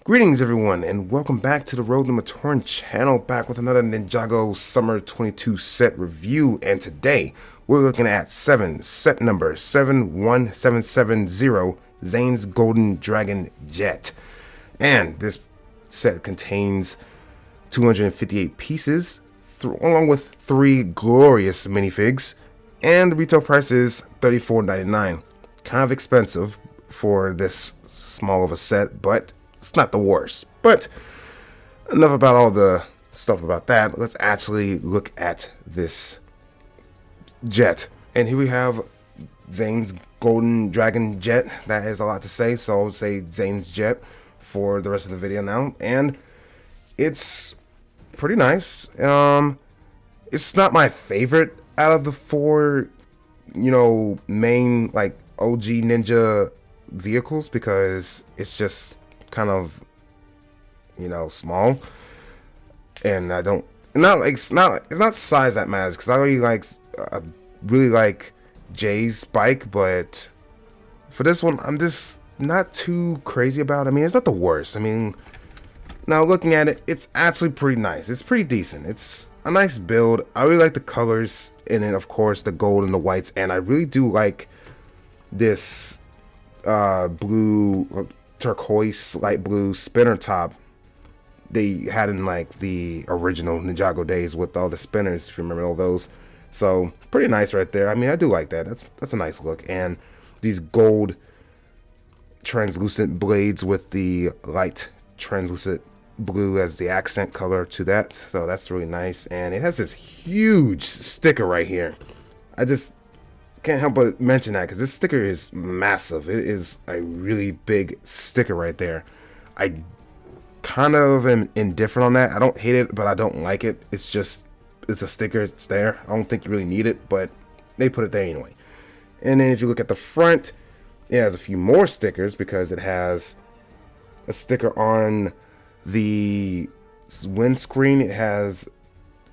Greetings everyone and welcome back to the RobeTheMatoran channel, back with another Ninjago Summer 22 set review, and today we're looking at set number 71770, Zane's Golden Dragon Jet. And this set contains 258 pieces, along with 3 glorious minifigs, and the retail price is $34.99. Kind of expensive for this small of a set, but it's not the worst. But enough about all the stuff about that. Let's actually look at this jet. And here we have Zane's Golden Dragon Jet. That is a lot to say, so I'll say Zane's Jet for the rest of the video now. And it's pretty nice. It's not my favorite out of the 4, main like OG Ninja vehicles, because it's just kind of small, and it's not size that matters, because I really like Jay's bike, but for this one I'm just not too crazy about it. I mean, it's not the worst. I mean, now looking at it, it's actually pretty nice. It's pretty decent. It's a nice build. I really like the colors in it, of course, the gold and the whites, and I really do like this blue, turquoise, light blue spinner top they had in like the original Ninjago days with all the spinners, if you remember all those. So pretty nice right there. I mean, I do like that. That's a nice look. And these gold translucent blades with the light translucent blue as the accent color to that, so that's really nice. And it has this huge sticker right here. I just can't help but mention that because this sticker is massive. It is a really big sticker right there. I kind of am indifferent on that. I don't hate it, but I don't like it. It's a sticker. It's there. I don't think you really need it, but they put it there anyway. And then if you look at the front, it has a few more stickers, because it has a sticker on the windscreen. It has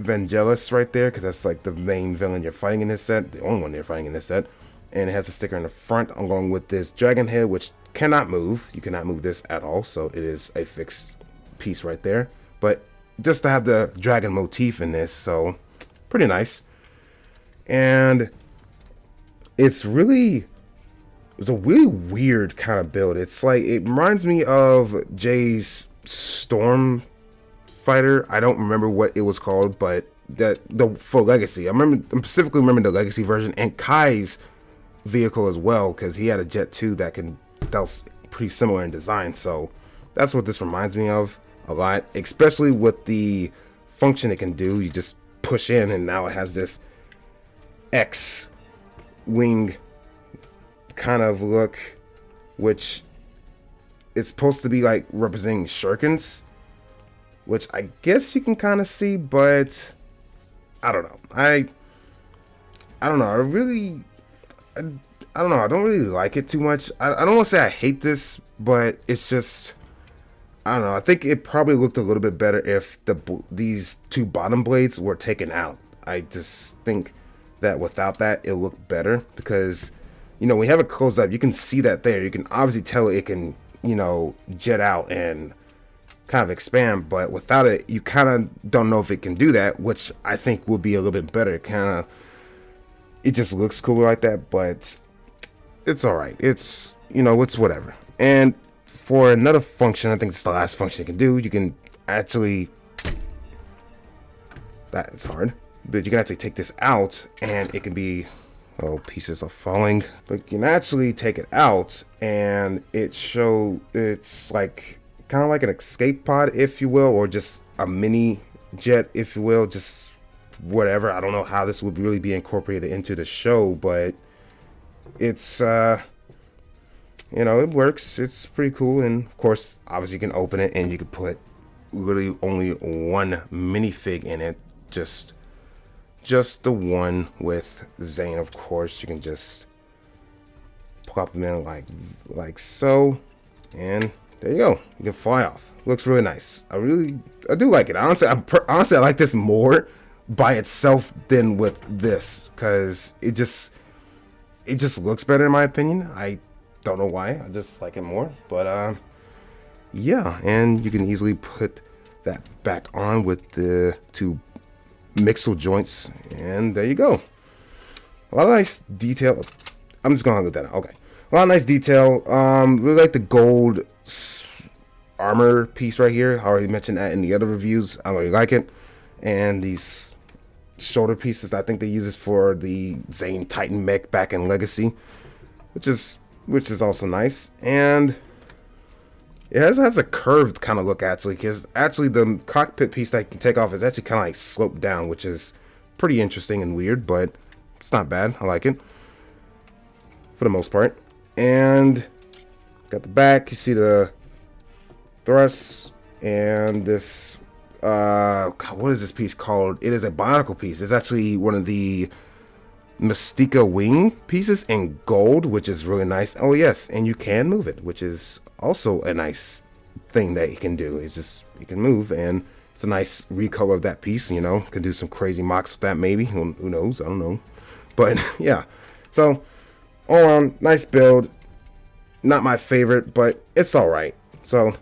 Vangelis right there, because that's like the main villain you're fighting in this set, the only one you're fighting in this set. And it has a sticker in the front along with this dragon head, which cannot move. You cannot move this at all, so it is a fixed piece right there. But just to have the dragon motif in this, so pretty nice. And it's a really weird kind of build. It's like, it reminds me of Jay's Storm Fighter. I don't remember what it was called, but for Legacy, I specifically remember the Legacy version, and Kai's vehicle as well, because he had a jet too that was pretty similar in design. So that's what this reminds me of a lot, especially with the function it can do. You just push in, and now it has this X wing kind of look, which it's supposed to be like representing shurikens, which I guess you can kind of see, but I don't know. I don't know. I don't know. I don't really like it too much. I don't want to say I hate this, but it's just, I don't know. I think it probably looked a little bit better if these 2 bottom blades were taken out. I just think that without that, it looked better, because when you have it closed up, you can see that there. You can obviously tell it can, jet out and kind of expand, but without it, you kind of don't know if it can do that, which I think will be a little bit better. It just looks cool like that, but it's all right. It's it's whatever. And for another function, I think it's the last function it can do. You can actually, that is hard, but you can actually take this out, and it can be, oh, pieces are falling, but you can actually take it out, and it's like kind of like an escape pod, if you will, or just a mini jet, if you will, just whatever. I don't know how this would really be incorporated into the show, but it's it works. It's pretty cool. And of course, obviously, you can open it, and you can put literally only 1 minifig in it, just the one with Zane. Of course, you can just plop them in like so, and there you go. You can fly off. Looks really nice. I do like it. Honestly, I like this more by itself than with this, because it just looks better in my opinion. I don't know why. I just like it more. But yeah, and you can easily put that back on with the two mixel joints, and there you go. A lot of nice detail. I'm just gonna look that up. Okay, a lot of nice detail. Really like the gold armor piece right here. I already mentioned that in the other reviews. I really like it. And these shoulder pieces, I think they use this for the Zane Titan mech back in Legacy, which is also nice. And it has a curved kind of look actually, because actually the cockpit piece that you can take off is actually kind of like sloped down, which is pretty interesting and weird, but it's not bad. I like it for the most part. And got the back. You see the thrusts and this God, what is this piece called? It is a bionicle piece. It's actually one of the Mystica wing pieces in gold, which is really nice. Oh yes, and you can move it, which is also a nice thing that you can do. It's just you can move, and it's a nice recolor of that piece. You know, can do some crazy mocks with that maybe. Who knows? I don't know, but yeah. So all around, nice build. Not my favorite, but it's all right. So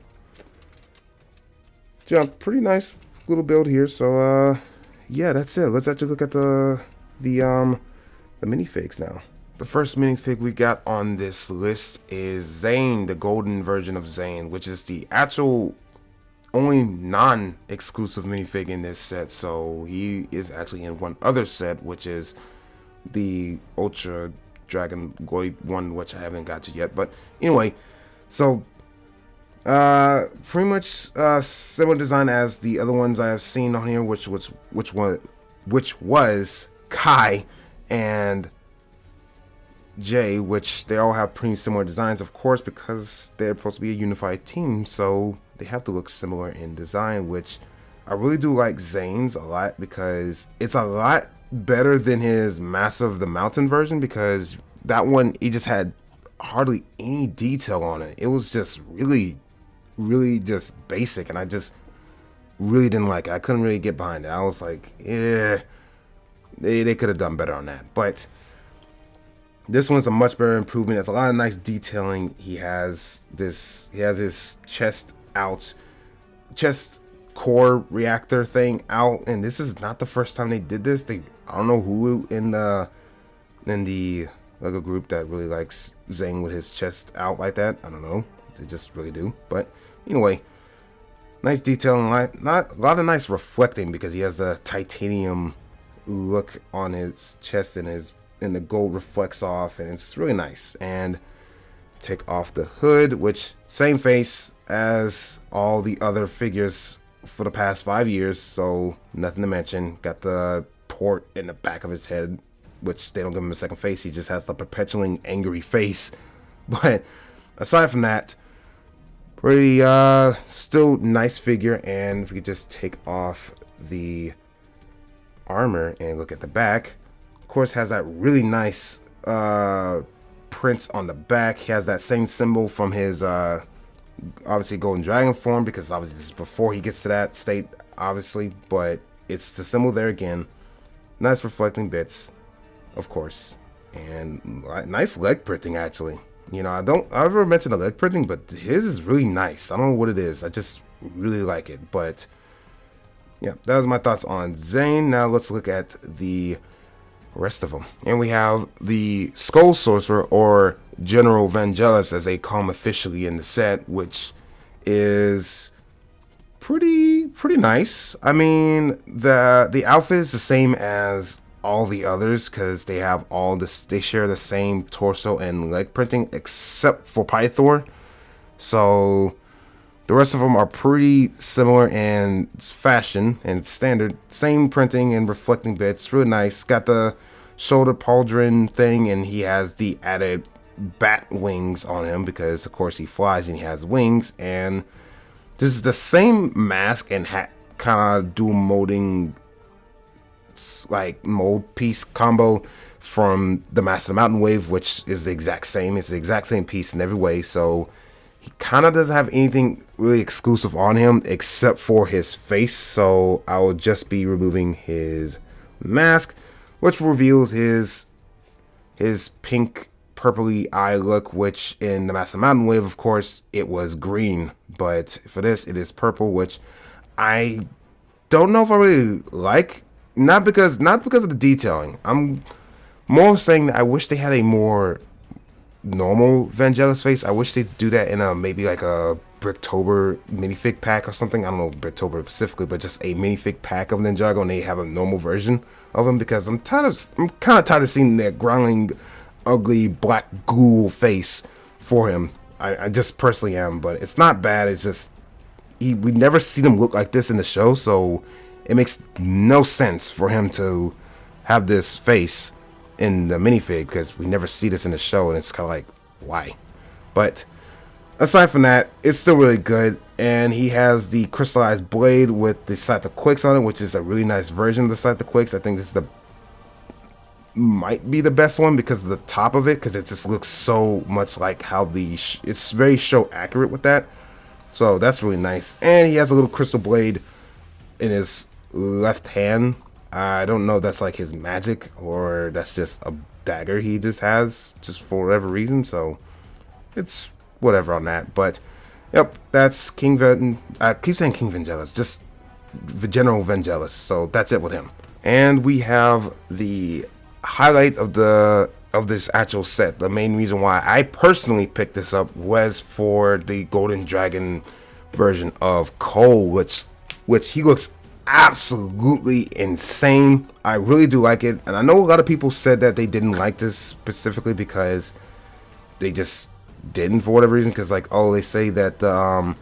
yeah, pretty nice little build here. So yeah, that's it. Let's actually look at the minifigs now. The first minifig we got on this list is Zane, the golden version of Zane, which is the actual only non-exclusive minifig in this set. So he is actually in one other set, which is the Ultra Dragon Goid one, which I haven't got to yet. But anyway, so pretty much similar design as the other ones I have seen on here, which was Kai and Jay, which they all have pretty similar designs, of course, because they're supposed to be a unified team, so they have to look similar in design, which I really do like Zane's a lot, because it's a lot better than his Massive the Mountain version, because that one, he just had hardly any detail on it. It was just really just basic, and I just really didn't like it. I couldn't really get behind it. I was like, yeah, they could have done better on that. But this one's a much better improvement. There's a lot of nice detailing. He has his chest core reactor thing out, and this is not the first time they did this. I don't know who in the Lego group that really likes Zane with his chest out like that. I don't know. They just really do. But anyway, nice detail and not a lot of nice reflecting, because he has a titanium look on his chest, and the gold reflects off, and it's really nice. And take off the hood, which same face as all the other figures for the past 5 years, so nothing to mention. Got the port in the back of his head, which they don't give him a second face. He just has the perpetually angry face. But aside from that, pretty still nice figure. And if we could just take off the armor and look at the back, of course has that really nice prints on the back. He has that same symbol from his obviously golden dragon form, because obviously this is before he gets to that state, obviously, but it's the symbol there again. Nice reflecting bits, of course, and nice leg printing actually. You know, I ever mention the leg printing, but his is really nice. I don't know what it is. I just really like it. But yeah, that was my thoughts on Zane. Now let's look at the rest of them. And we have the Skull Sorcerer, or General Vangelis as they call him officially in the set, which is pretty nice. I mean, the outfit is the same as all the others, because they have they share the same torso and leg printing, except for Pythor. So the rest of them are pretty similar in fashion and standard, same printing and reflecting bits. Really nice. Got the shoulder pauldron thing, and he has the added bat wings on him, because of course he flies and he has wings. And this is the same mask and hat kind of dual molding, like mold piece combo from the Master of the Mountain Wave, which is the exact same. It's the exact same piece in every way. So he kind of doesn't have anything really exclusive on him except for his face. So I will just be removing his mask, which reveals his pink purpley eye look, which in the Master Mountain wave, of course, it was green. But for this, it is purple, which I don't know if I really like. Not because of the detailing. I'm more saying that I wish they had a more normal Vangelis face. I wish they'd do that in a maybe like a Bricktober minifig pack or something. I don't know Bricktober specifically, but just a minifig pack of Ninjago, and they have a normal version of him, because I'm kind of tired of seeing that growling, ugly black ghoul face for him. I just personally am, but it's not bad. It's just we never seen him look like this in the show, so it makes no sense for him to have this face in the minifig, because we never see this in the show, and it's kind of like, why? But aside from that, it's still really good. And he has the crystallized blade with the Scythe of Quakes on it, which is a really nice version of the Scythe of Quakes. I think this is might be the best one because of the top of it, because it just looks so much like how it's very show accurate with that. So that's really nice. And he has a little crystal blade in his left hand. I don't know if that's like his magic or that's just a dagger he just has just for whatever reason. So it's whatever on that. But yep, that's King I keep saying King Vangelis, just General Vangelis. So that's it with him. And we have the highlight of this actual set. The main reason why I personally picked this up was for the Golden Dragon version of Cole, which he looks absolutely insane. I really do like it, and I know a lot of people said that they didn't like this specifically because they just didn't for whatever reason, because like, oh, they say that the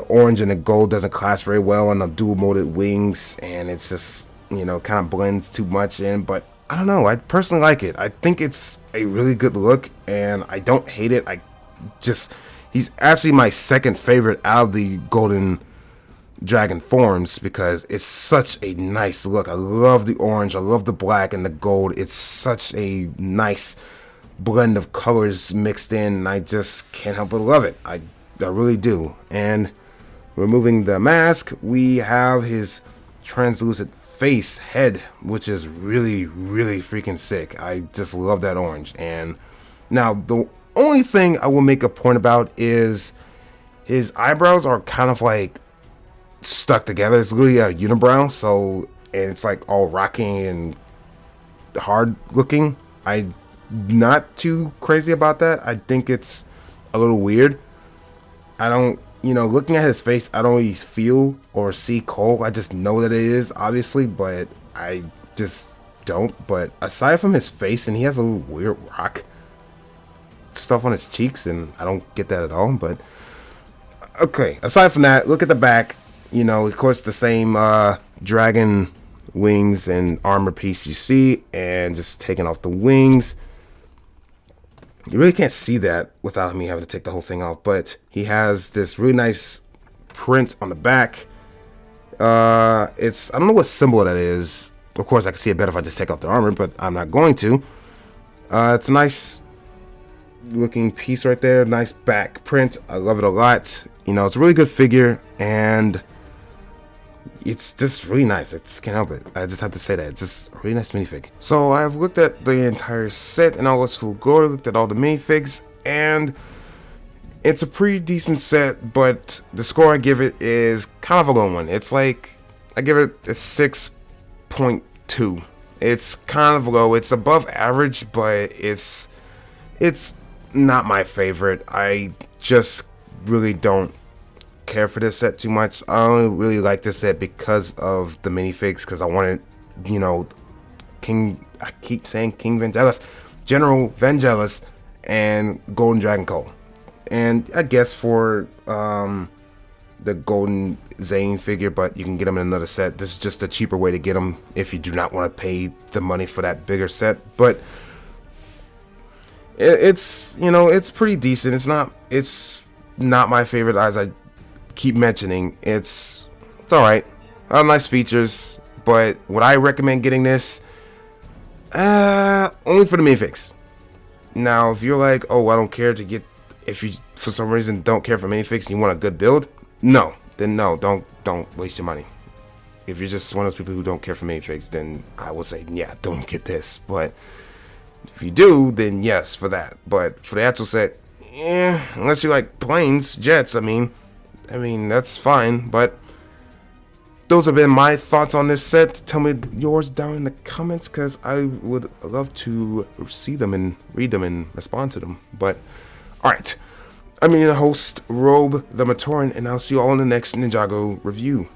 orange and the gold doesn't clash very well on the dual molded wings, and it's just, you know, kind of blends too much in. But I don't know, I personally like it. I think it's a really good look, and I don't hate it. He's actually my second favorite out of the Golden Dragon forms, because it's such a nice look. I love the orange, I love the black and the gold. It's such a nice blend of colors mixed in, and I just can't help but love it. I really do. And removing the mask, we have his translucent face head, which is really freaking sick. I just love that orange. And now the only thing I will make a point about is his eyebrows are kind of like stuck together. It's literally a unibrow, so, and it's like all rocky and hard looking. I'm not too crazy about that. I think it's a little weird. I don't, you know, looking at his face, I don't really feel or see Cole. I just know that it is, obviously, but I just don't. But aside from his face, and he has a little weird rock stuff on his cheeks, and I don't get that at all. But okay, aside from that, look at the back. You know, of course, the same dragon wings and armor piece you see, and just taking off the wings. You really can't see that without me having to take the whole thing off, but he has this really nice print on the back. I don't know what symbol that is. Of course, I can see it better if I just take off the armor, but I'm not going to. It's a nice looking piece right there. Nice back print. I love it a lot. You know, it's a really good figure, and it's just really nice. I just can't help it. I just have to say that. It's just a really nice minifig. So I've looked at the entire set in all its full glory, looked at all the minifigs, and it's a pretty decent set, but the score I give it is kind of a low one. It's like, I give it a 6.2. It's kind of low. It's above average, but it's not my favorite. I just really don't care for this set too much. I only really like this set because of the minifigs, because I wanted, you know, I keep saying King Vangelis, General Vangelis, and Golden Dragon Cole. And I guess for the Golden Zane figure, but you can get them in another set. This is just a cheaper way to get them if you do not want to pay the money for that bigger set. But it's, you know, it's pretty decent. It's not my favorite, as I keep mentioning. It's alright. Nice features, but would I recommend getting this? Only for the minifigs. Now, if you're like, oh, I don't care to get, if you for some reason don't care for minifigs and you want a good build, no, then no, don't waste your money. If you're just one of those people who don't care for minifigs, then I will say, yeah, don't get this. But If you do, then yes for that. But for the actual set, unless you like planes, jets, I mean that's fine. But those have been my thoughts on this set. Tell me yours down in the comments, because I would love to see them and read them and respond to them. But alright, I'm your host, RobeTheMatoran, and I'll see you all in the next Ninjago review.